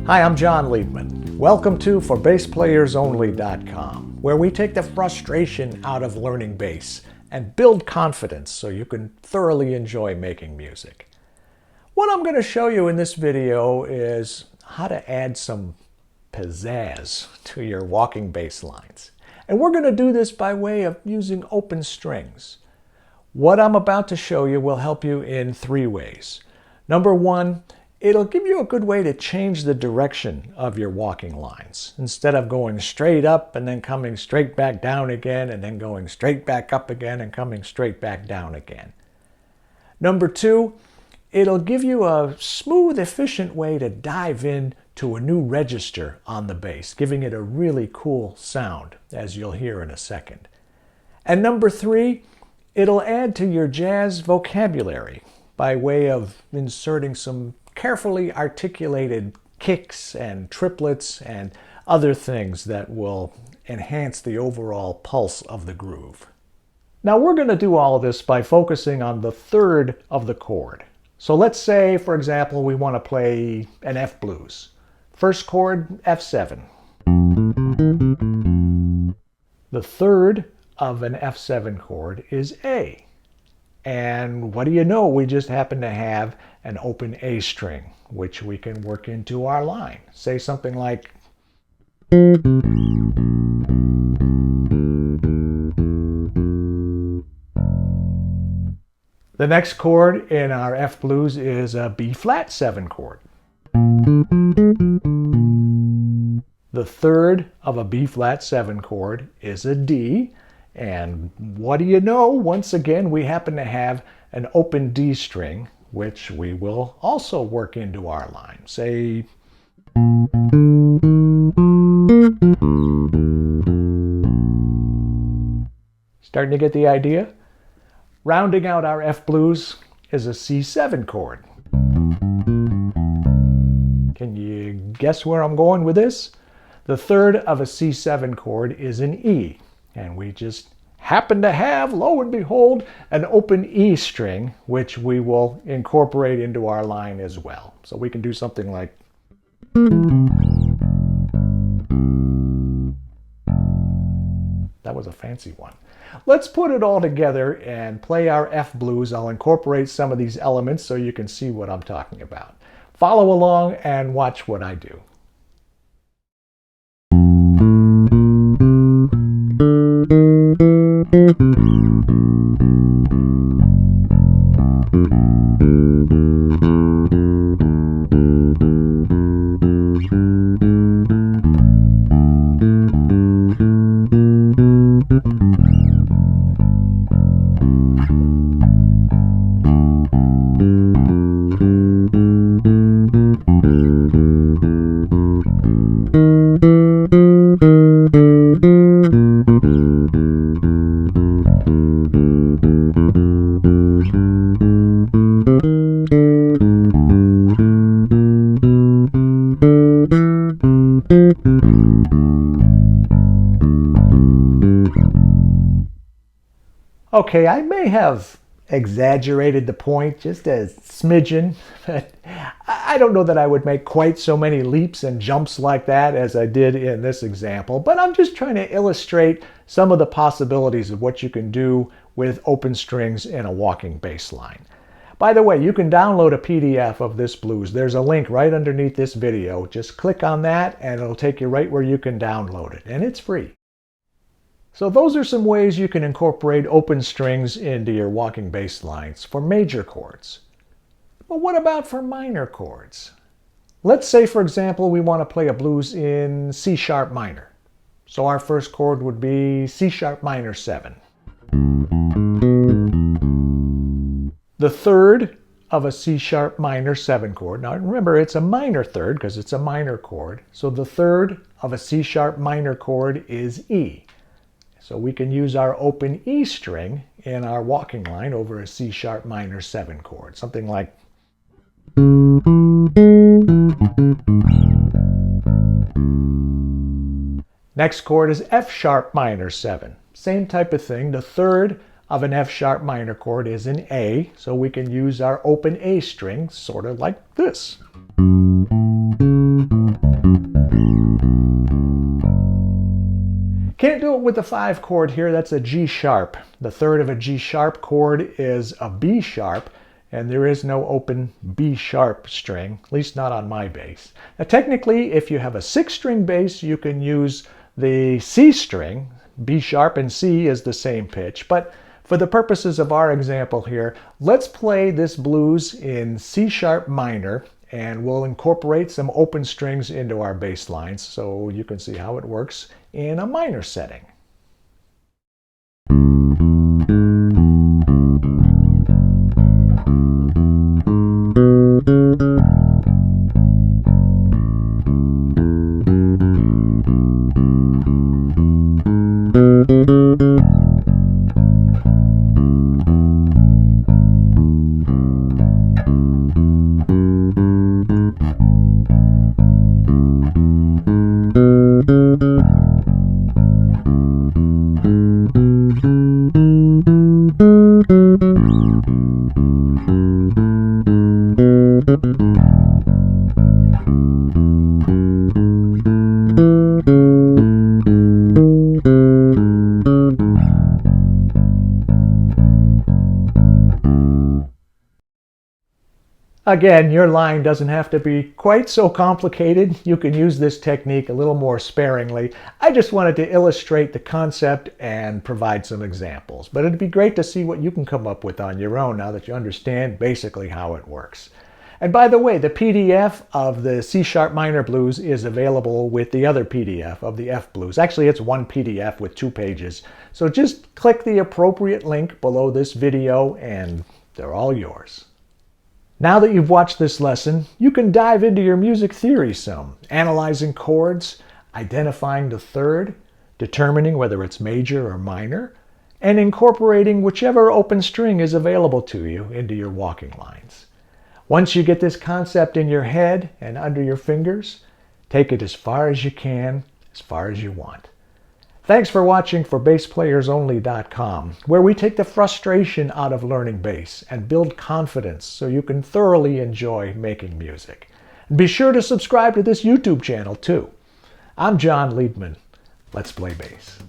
Hi, I'm Jon Liebman. Welcome to ForBassPlayersOnly.com, where we take the frustration out of learning bass and build confidence so you can thoroughly enjoy making music. What I'm going to show you in this video is how to add some pizzazz to your walking bass lines. And we're going to do this by way of using open strings. What I'm about to show you will help you in three ways. Number one, it'll give you a good way to change the direction of your walking lines. Instead of going straight up and then coming straight back down again and then going straight back up again and coming straight back down again. Number two, it'll give you a smooth, efficient way to dive in to a new register on the bass, giving it a really cool sound, as you'll hear in a second. And number three, it'll add to your jazz vocabulary by way of inserting some carefully articulated kicks and triplets and other things that will enhance the overall pulse of the groove. Now we're going to do all of this by focusing on the third of the chord. So let's say, for example, we want to play an F blues. First chord, F7. The third of an F7 chord is A. And what do you know? We just happen to have an open A string, which we can work into our line. Say something like... The next chord in our F blues is a B flat 7 chord. The third of a B flat 7 chord is a D. And what do you know? Once again, we happen to have an open D string, which we will also work into our line. Say... Starting to get the idea? Rounding out our F blues is a C7 chord. Can you guess where I'm going with this? The third of a C7 chord is an E. And we just happen to have, lo and behold, an open E string, which we will incorporate into our line as well. So we can do something like... That was a fancy one. Let's put it all together and play our F blues. I'll incorporate some of these elements so you can see what I'm talking about. Follow along and watch what I do. Okay, I may have exaggerated the point just a smidgen, but I don't know that I would make quite so many leaps and jumps like that as I did in this example, but I'm just trying to illustrate some of the possibilities of what you can do with open strings in a walking bass line. By the way, you can download a PDF of this blues. There's a link right underneath this video. Just click on that and it'll take you right where you can download it, and it's free. So those are some ways you can incorporate open strings into your walking bass lines for major chords. But what about for minor chords? Let's say, for example, we want to play a blues in C sharp minor. So our first chord would be C sharp minor 7. The third of a C sharp minor 7 chord. Now remember, it's a minor third because it's a minor chord. So the third of a C sharp minor chord is E. So we can use our open E string in our walking line over a C sharp minor 7 chord. Something like... Next chord is F sharp minor 7. Same type of thing. The third of an F sharp minor chord is an A, so we can use our open A string sort of like this. Can't do it with the 5 chord here, that's a G sharp. The third of a G sharp chord is a B sharp, and there is no open B sharp string, at least not on my bass. Now technically, if you have a 6-string bass, you can use the C string. B sharp and C is the same pitch, but for the purposes of our example here, let's play this blues in C sharp minor, and we'll incorporate some open strings into our bass lines so you can see how it works in a minor setting. Again, your line doesn't have to be quite so complicated. You can use this technique a little more sparingly. I just wanted to illustrate the concept and provide some examples. But it'd be great to see what you can come up with on your own now that you understand basically how it works. And by the way, the PDF of the C sharp minor blues is available with the other PDF of the F blues. Actually, it's one PDF with 2 pages. So just click the appropriate link below this video and they're all yours. Now that you've watched this lesson, you can dive into your music theory some, analyzing chords, identifying the third, determining whether it's major or minor, and incorporating whichever open string is available to you into your walking lines. Once you get this concept in your head and under your fingers, take it as far as you can, as far as you want. Thanks for watching for BassPlayersOnly.com, where we take the frustration out of learning bass and build confidence so you can thoroughly enjoy making music. And be sure to subscribe to this YouTube channel too. I'm Jon Liebman. Let's play bass.